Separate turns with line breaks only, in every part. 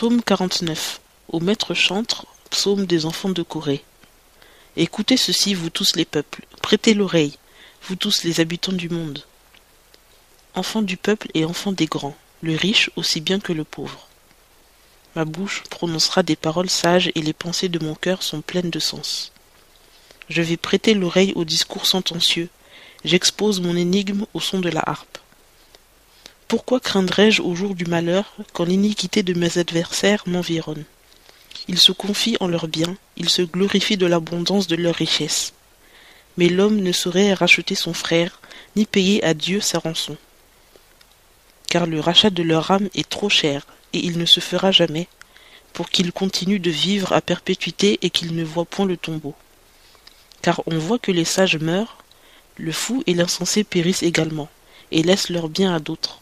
Psaume 49. Au maître chantre, psaume des enfants de Corée. Écoutez ceci, vous tous les peuples, prêtez l'oreille, vous tous les habitants du monde. Enfants du peuple et enfants des grands, le riche aussi bien que le pauvre. Ma bouche prononcera des paroles sages et les pensées de mon cœur sont pleines de sens. Je vais prêter l'oreille au discours sentencieux, j'expose mon énigme au son de la harpe. Pourquoi craindrais-je au jour du malheur, quand l'iniquité de mes adversaires m'environne? Ils se confient en leurs biens, ils se glorifient de l'abondance de leurs richesses. Mais l'homme ne saurait racheter son frère, ni payer à Dieu sa rançon. Car le rachat de leur âme est trop cher, et il ne se fera jamais, pour qu'ils continuent de vivre à perpétuité et qu'ils ne voient point le tombeau. Car on voit que les sages meurent, le fou et l'insensé périssent également, et laissent leurs biens à d'autres.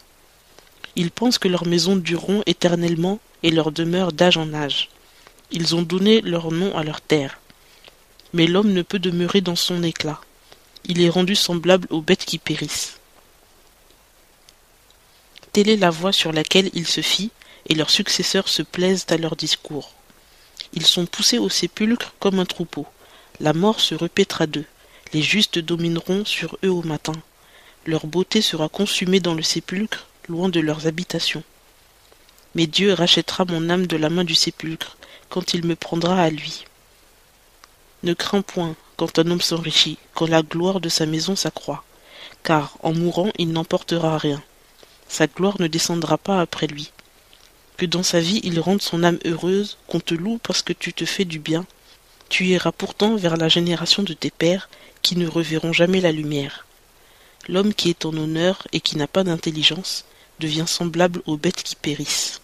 Ils pensent que leurs maisons dureront éternellement et leur demeure d'âge en âge. Ils ont donné leur nom à leur terre. Mais l'homme ne peut demeurer dans son éclat. Il est rendu semblable aux bêtes qui périssent. Telle est la voie sur laquelle ils se fient, et leurs successeurs se plaisent à leur discours. Ils sont poussés au sépulcre comme un troupeau. La mort se répétera d'eux. Les justes domineront sur eux au matin. Leur beauté sera consumée dans le sépulcre, loin de leurs habitations. Mais Dieu rachètera mon âme de la main du sépulcre, quand il me prendra à lui. Ne crains point quand un homme s'enrichit, quand la gloire de sa maison s'accroît, car en mourant il n'emportera rien. Sa gloire ne descendra pas après lui. Que dans sa vie il rende son âme heureuse, qu'on te loue parce que tu te fais du bien. Tu iras pourtant vers la génération de tes pères, qui ne reverront jamais la lumière. L'homme qui est en honneur et qui n'a pas d'intelligence devient semblable aux bêtes qui périssent.